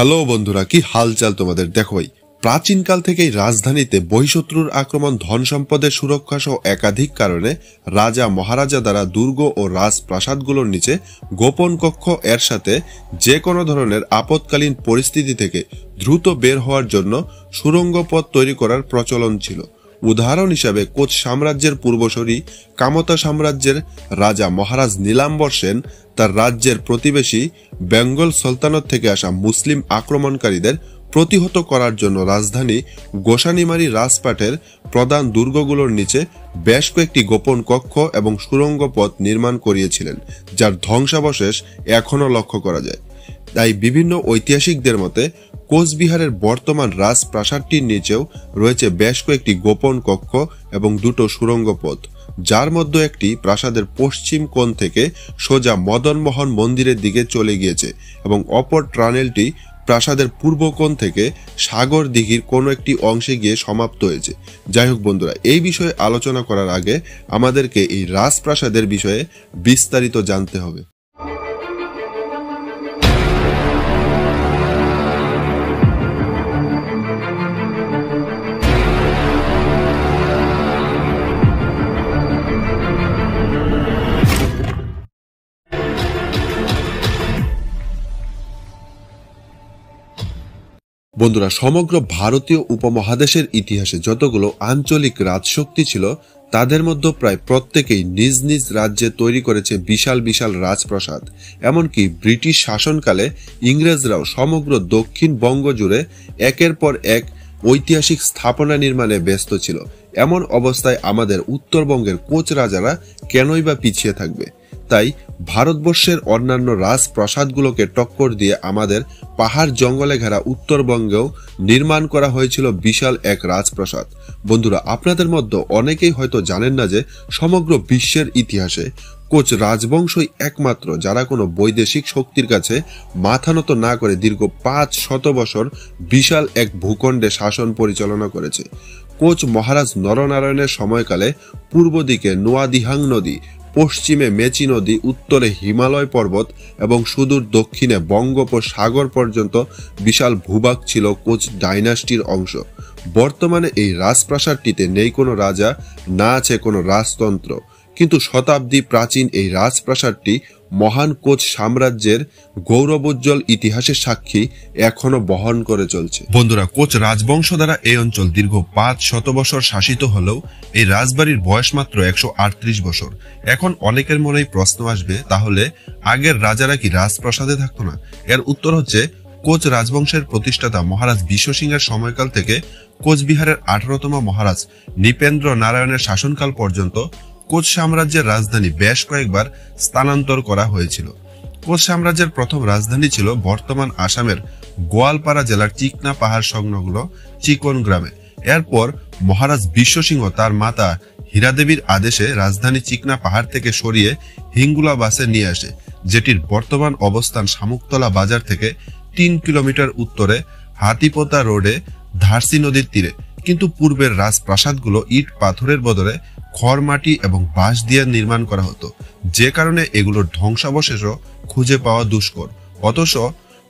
Hello বন্ধুরা, কি হালচাল তোমাদের? দেখো ভাই, প্রাচীনকাল থেকেই রাজধানীতে বহিঃশত্রুর আক্রমণ, ধন সম্পদের সুরক্ষা সহ একাধিক কারণে রাজা মহারাজা দ্বারা দুর্গ ও রাজপ্রাসাদগুলোর নিচে গোপন কক্ষ এর সাথে যে কোনো ধরনের আপৎকালীন পরিস্থিতি থেকে দ্রুত বের হওয়ার জন্য সুড়ঙ্গ পথ তৈরি করার প্রচলন ছিল। উদাহরণ হিসাবে কোচ সাম্রাজ্যের পূর্বসূরি কামতা সাম্রাজ্যের রাজা মহারাজ নীলাম্বর সেন তার রাজ্যের প্রতিবেশী বেঙ্গল সুলতানত থেকে আসা মুসলিম আক্রমণকারীদের প্রতিহত করার জন্য রাজধানী গোসানিমারি রাজপাটের প্রধান দুর্গগুলোর নিচে বেশ কয়েকটি গোপন কক্ষ এবং সুড়ঙ্গ পথ নির্মাণ করিয়েছিলেন, যার ধ্বংসাবশেষ এখনও লক্ষ্য করা যায়। তাই বিভিন্ন ঐতিহাসিকদের মতে কোচবিহারের বর্তমান রাজপ্রাসাদটির নিচেও রয়েছে বেশ কয়েকটি গোপন কক্ষ এবং দুটো সুড়ঙ্গ পথ, যার মধ্যে একটি প্রাসাদের পশ্চিম কোণ থেকে সোজা মদনমোহন মন্দিরের দিকে চলে গিয়েছে এবং অপর টানেলটি প্রাসাদের পূর্ব কোণ থেকে সাগর দিঘির কোনো একটি অংশে গিয়ে সমাপ্ত হয়েছে। যাই হোক বন্ধুরা, এই বিষয়ে আলোচনা করার আগে আমাদেরকে এই রাজপ্রাসাদের বিষয়ে বিস্তারিত জানতে হবে। বন্ধুরা, সমগ্র ভারতীয় উপমহাদেশের ইতিহাসে যতগুলো আঞ্চলিক রাজশক্তি ছিল তাদের মধ্যে প্রায় প্রত্যেকেই নিজ নিজ রাজ্যে তৈরি করেছে বিশাল বিশাল রাজপ্রাসাদ। এমনকি ব্রিটিশ শাসনকালে ইংরেজরাও সমগ্র দক্ষিণ বঙ্গ জুড়ে একের পর এক ঐতিহাসিক স্থাপনা নির্মাণে ব্যস্ত ছিল। এমন অবস্থায় আমাদের উত্তরবঙ্গের কোচ রাজারা কেনই বা পিছিয়ে থাকবে? তাই ভারতবর্ষের অন্যান্য রাজপ্রাসাদগুলোকে টক্কর দিয়ে আমাদের পাহাড় জঙ্গলে ঘেরা উত্তরবঙ্গেও নির্মাণ করা হয়েছিল বিশাল এক রাজপ্রাসাদ। বন্ধুরা, আপনাদের মধ্যে অনেকেই হয়তো জানেন না যে সমগ্র বিশ্বের ইতিহাসে কোচ রাজবংশই একমাত্র যারা কোনো বৈদেশিক শক্তির কাছে মাথা নত না করে দীর্ঘ 500 বছর বিশাল এক ভূখণ্ডে শাসন পরিচালনা করেছে। কোচ মহারাজ নরনারায়ণের সময়কালে পূর্ব দিকে নোয়াদিহাং নদী, পশ্চিমে মেচি নদী, উত্তরে হিমালয় পর্বত এবং সুদূর দক্ষিণে বঙ্গোপসাগর পর্যন্ত বিশাল ভূভাগ ছিল কোচ ডাইনাস্টির অংশ। বর্তমানে এই রাজপ্রাসাদটিতে নেই কোনো রাজা, না আছে কোনো রাজতন্ত্র, কিন্তু শতাব্দী প্রাচীন এই রাজপ্রাসাদটি মহান কোচ সাম্রাজ্যের গৌরবোজ্জ্বল ইতিহাসের সাক্ষী এখনো বহন করে চলছে। বন্ধুরা, কোচ রাজবংশ দ্বারা এই অঞ্চল দীর্ঘ 500 বছর শাসিত হলেও এই রাজবাড়ির বয়স মাত্র 138 বছর। এখন অনেকের মনেই প্রশ্ন আসবে, তাহলে আগের রাজারা কি রাজপ্রাসাদে থাকতো না? এর উত্তর হচ্ছে, কোচ রাজবংশের প্রতিষ্ঠাতা মহারাজ বিশ্বসিংহের সময়কাল থেকে কোচবিহারের 18তম মহারাজ নৃপেন্দ্র নারায়ণের শাসনকাল পর্যন্ত কোচ সাম্রাজ্যের রাজধানী বেশ কয়েকবার স্থানান্তর করা হয়েছিল। কোচ সাম্রাজ্যের প্রথম রাজধানী ছিল বর্তমান আসামের গোয়ালপাড়া জেলার চিকনা পাহাড় সংলগ্ন চিকন গ্রামে। এরপর মহারাজ বিশ্বসিংহ তার মাতা হীরাদেবীর আদেশে রাজধানী চিকনা পাহাড় থেকে সরিয়ে হিঙ্গুলা বাসে নিয়ে আসে, যেটির বর্তমান অবস্থান শামুকতলা বাজার থেকে 3 কিলোমিটার উত্তরে হাতিপোতা রোডে ধারসি নদীর তীরে। কিন্তু পূর্বের রাজপ্রাসাদগুলো ইট পাথরের বদলে খড়, মাটি এবং বাঁশ দিয়ে নির্মাণ করা হতো, যে কারণে এগুলোর ধ্বংসাবশেষও খুঁজে পাওয়া দুষ্কর। অথচ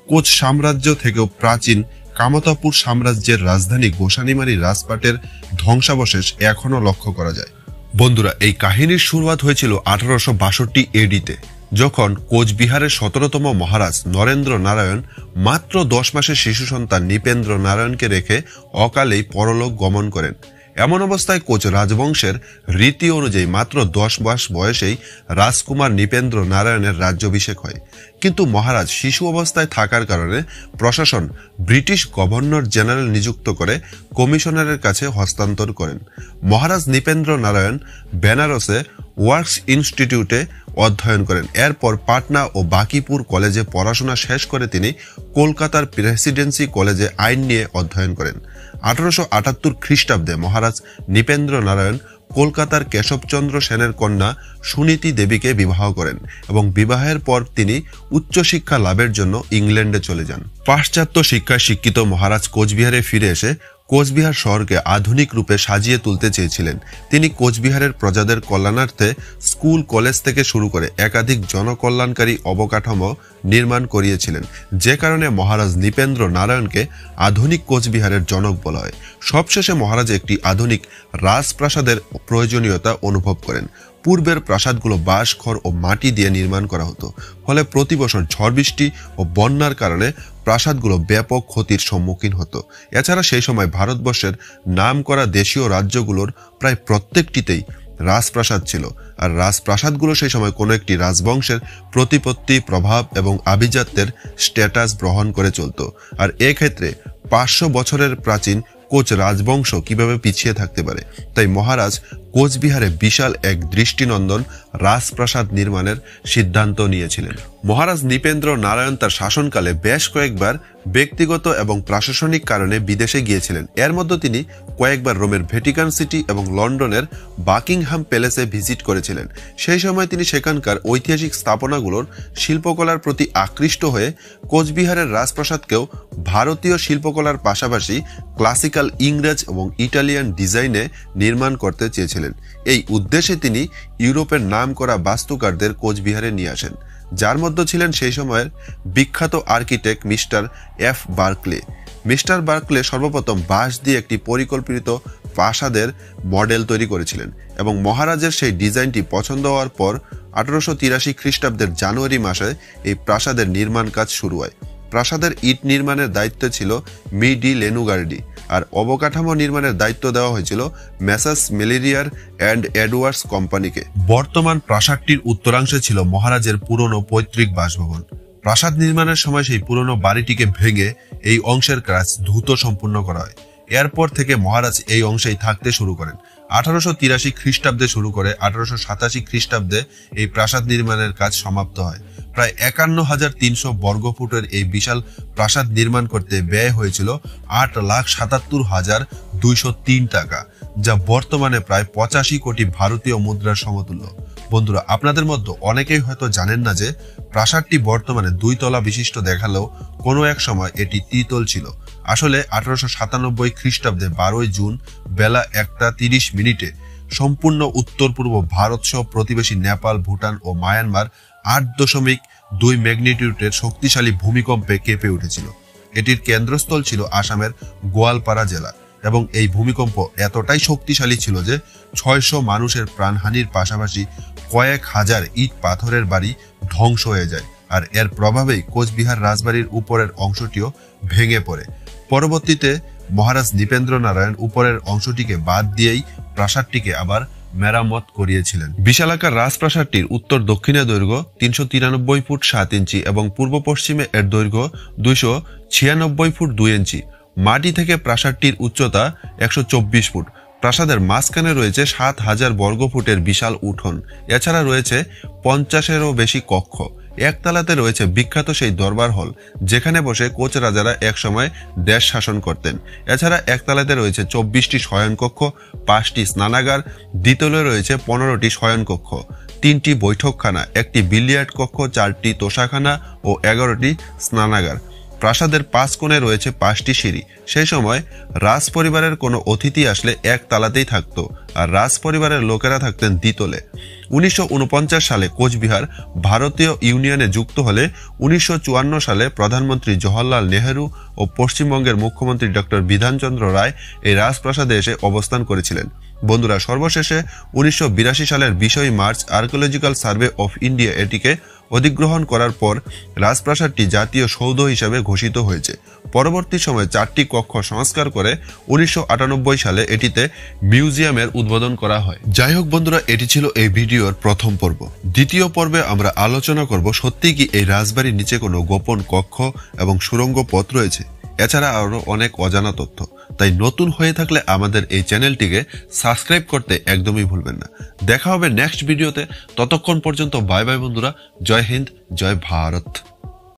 কোচ সাম্রাজ্য থেকেও প্রাচীন কামতাপুর সাম্রাজ্যের রাজধানী গোসানিমারি রাজপাটের ধ্বংসাবশেষ এখনো লক্ষ্য করা যায়। বন্ধুরা, এই কাহিনীর শুরুয়াত হয়েছিল 1862 এডিতে, যখন কোচবিহারের 17তম মহারাজ নরেন্দ্র নারায়ণ মাত্র 10 মাসের শিশু সন্তান নৃপেন্দ্র নারায়ণকে রেখে অকালেই পরলোক গমন করেন। এমন অবস্থায় কোচ রাজবংশের রীতি অনুযায়ী মাত্র 10 মাস বয়সেই রাজকুমার নৃপেন্দ্র নারায়ণের রাজ্যাভিষেক হয়। কিন্তু মহারাজ শিশু অবস্থায় থাকার কারণে প্রশাসন ব্রিটিশ গভর্নর জেনারেল নিযুক্ত করে কমিশনারের কাছে হস্তান্তর করেন। মহারাজ নৃপেন্দ্র নারায়ণ বেনারসে ওয়ার্কস ইনস্টিটিউটে অধ্যয়ন করেন। এরপর পাটনা ও বাকিপুর কলেজে পড়াশোনা শেষ করে তিনি কলকাতার প্রেসিডেন্সি কলেজে আইন নিয়ে অধ্যয়ন করেন। 1878 খ্রিস্টাব্দে মহারাজ নৃপেন্দ্র নারায়ণ কলকাতার কেশবচন্দ্র সেনের কন্যা সুনীতি দেবীকে বিবাহ করেন এবং বিবাহের পর তিনি উচ্চশিক্ষা লাভের জন্য ইংল্যান্ডে চলে যান। পাশ্চাত্য শিক্ষায় শিক্ষিত মহারাজ কোচবিহারে ফিরে এসে কোচবিহার শহরকে আধুনিক রূপে সাজিয়ে তুলতে চেয়েছিলেন। তিনি কোচবিহারের প্রজাদের কল্যাণার্থে স্কুল কলেজ থেকে শুরু করে একাধিক জনকল্যাণকারী অবকাঠামো নির্মাণ করিয়েছিলেন, যে কারণে মহারাজ নৃপেন্দ্র নারায়ণকে আধুনিক কোচবিহারের জনক বলা হয়। সবশেষে মহারাজ একটি আধুনিক রাজপ্রাসাদের প্রয়োজনীয়তা অনুভব করেন। পূর্বের প্রাসাদগুলো বাঁশ, খড় ও মাটি দিয়ে নির্মাণ করা হতো, ফলে প্রতি বছর ঝড় বৃষ্টি ও বন্যার কারণে প্রাসাদগুলো ব্যাপক ক্ষতির সম্মুখীন হতো। এছাড়া সেই সময় ভারতবর্ষের নামকরা দেশীয় রাজ্যগুলোর প্রায় প্রত্যেকটিতেই রাজপ্রাসাদ ছিল, আর রাজপ্রাসাদগুলো সেই সময় কোনো একটি রাজবংশের প্রতিপত্তি, প্রভাব এবং আভিজাত্যের স্ট্যাটাস গ্রহণ করে চলত। আর এক্ষেত্রে 500 বছরের প্রাচীন কোচ রাজবংশ কিভাবে পিছিয়ে থাকতে পারে? তাই মহারাজ কোচবিহারে বিশাল এক দৃষ্টিনন্দন রাজপ্রাসাদ নির্মাণের সিদ্ধান্ত নিয়েছিলেন। মহারাজ নৃপেন্দ্র নারায়ণ তার শাসনকালে বেশ কয়েকবার ব্যক্তিগত এবং প্রশাসনিক কারণে বিদেশে গিয়েছিলেন। এর মধ্যে তিনি কয়েকবার রোমের ভ্যাটিকান সিটি এবং লন্ডনের বাকিংহাম প্যালেসে ভিজিট করেছিলেন। সেই সময় তিনি সেখানকার ঐতিহাসিক স্থাপনাগুলোর শিল্পকলার প্রতি আকৃষ্ট হয়ে কোচবিহারের রাজপ্রাসাদকেও ভারতীয় শিল্পকলার পাশাপাশি ক্লাসিক্যাল ইংরেজ এবং ইটালিয়ান ডিজাইনে নির্মাণ করতে চেয়েছিলেন। এই উদ্দেশ্যে তিনি ইউরোপের নামকরা বাস্তুকারদের কোচবিহারে নিয়ে আসেন, যার মধ্যে ছিলেন সেই সময়ের বিখ্যাত architect mister F Berkeley. Mister Berkeley সর্বপ্রথম বাঁশ দিয়ে একটি পরিকল্পিত প্রাসাদের মডেল তৈরি করেছিলেন এবং মহারাজের সেই ডিজাইনটি পছন্দ হওয়ার পর 1883 খ্রিস্টাব্দের জানুয়ারি মাসে এই প্রাসাদের নির্মাণ কাজ শুরু হয়। প্রাসাদের ইট নির্মাণের দায়িত্ব ছিল মি ডি লেনুগার্ডি, আর অবকাঠামো নির্মাণের দায়িত্ব দেওয়া হয়েছিল মেসার্স মেলেরিয়ার অ্যান্ড এডওয়ার্ডস কোম্পানিকে। বর্তমান প্রাসাদটির উত্তরাংশে ছিল মহারাজের পুরনো পৈতৃক বাসভবন। প্রাসাদ নির্মাণের সময় সেই পুরনো বাড়িটিকে ভেঙে এই অংশের কাজ দ্রুত সম্পূর্ণ করা হয়। এরপর থেকে মহারাজ এই অংশেই থাকতে শুরু করেন। 1883 খ্রিস্টাব্দে শুরু করে 1887 খ্রিস্টাব্দে এই প্রাসাদ নির্মাণের কাজ সমাপ্ত হয়। প্রায় 51,300 বর্গফুটের এই বিশাল প্রাসাদ নির্মাণ করতে ব্যয় হয়েছিল 8,77,203 টাকা, যা বর্তমানে প্রায় 85 কোটি ভারতীয় মুদ্রার সমতুল্য। বন্ধুরা, আপনাদের মধ্যে অনেকেই হয়তো জানেন না যে প্রাসাদটি বর্তমানে 2 তলা বিশিষ্ট দেখালেও কোনো এক সময় এটি ত্রিতল ছিল। আসলে 1897 খ্রিস্টাব্দে 12 জুন বেলা 1:30 সম্পূর্ণ উত্তর পূর্ব ভারত সহ প্রতিবেশী নেপাল, ভুটান ও মায়ানমার 8.2 ম্যাগনিটিউডের শক্তিশালী ভূমিকম্পে কেঁপে উঠেছিল। এটির কেন্দ্রস্থল ছিল আসামের গোয়ালপাড়া জেলা এবং এই ভূমিকম্প এতটাই শক্তিশালী ছিল যে 600 মানুষের প্রাণহানির পাশাপাশি কয়েক হাজার ইট পাথরের বাড়ি ধ্বংস হয়ে যায়, আর এর প্রভাবেই কোচবিহার রাজবাড়ির উপরের অংশটিও ভেঙে পড়ে। পরবর্তীতে মহারাজ নৃপেন্দ্র নারায়ণ উপরের অংশটিকে বাদ দিয়েই প্রাসাদটিকে আবার মেরামত করিয়েছিলেন। বিশালাকার রাজপ্রাসাদটির উত্তর দক্ষিণে দৈর্ঘ্য 393 ফুট 7 ইঞ্চি এবং পূর্ব পশ্চিমে এর দৈর্ঘ্য 296 ফুট 2 ইঞ্চি। মাটি থেকে প্রাসাদটির উচ্চতা 124 ফুট। প্রাসাদের মাঝখানে রয়েছে 7,000 বর্গফুটের বিশাল উঠোন। এছাড়া রয়েছে 50-এরও বেশি কক্ষ। একতলাতে রয়েছে বিখ্যাত সেই দরবার হল, যেখানে বসে কোচ রাজারা একসময় দেশ শাসন করতেন। এছাড়া একতলাতে রয়েছে 24টি শয়নকক্ষ, 5টি স্নানাগার, দ্বিতলে রয়েছে 15টি শয়নকক্ষ, 3টি বৈঠকখানা, একটি বিলিয়ার্ড কক্ষ, 4টি তোষাখানা ও 11টি স্নানাগার। প্রাসাদের 5 কোণে রয়েছে 5টি সিঁড়ি। সেই সময় রাজ পরিবারের কোনো অতিথি আসলে এক তালাতেই থাকতো, আর রাজ পরিবারের লোকেরা থাকতেন দ্বিতলে। 1949 সালে কোচবিহার ভারতীয় ইউনিয়নে যুক্ত হলে 1954 সালে প্রধানমন্ত্রী জওহরলাল নেহেরু ও পশ্চিমবঙ্গের মুখ্যমন্ত্রী ডক্টর বিধানচন্দ্র রায় এই রাজপ্রাসাদে এসে অবস্থান করেছিলেন। বন্ধুরা, সর্বশেষে 1982 সালের 20 March archaeological survey of India এটিকে অধিগ্রহণ করার পর রাজপ্রাসাদটি জাতীয় সৌধ হিসাবে ঘোষিত হয়েছে। পরবর্তী সময়ে 4টি কক্ষ সংস্কার করে 1998 সালে এটিতে মিউজিয়ামের উদ্বোধন করা হয়। যাই হোক বন্ধুরা, এটি ছিল এই ভিডিওর প্রথম পর্ব। দ্বিতীয় পর্বে আমরা আলোচনা করব সত্যিই কি এই রাজবাড়ির নিচে কোনো গোপন কক্ষ এবং সুড়ঙ্গ পথ রয়েছে। এছাড়া আরো অনেক অজানা তথ্য। তাই নতুন হয়ে থাকলে আমাদের এই চ্যানেলটিকে সাবস্ক্রাইব করতে একদমই ভুলবেন না। দেখা হবে নেক্সট ভিডিওতে। ততক্ষণ পর্যন্ত বাই বাই বন্ধুরা। জয় হিন্দ, জয় ভারত।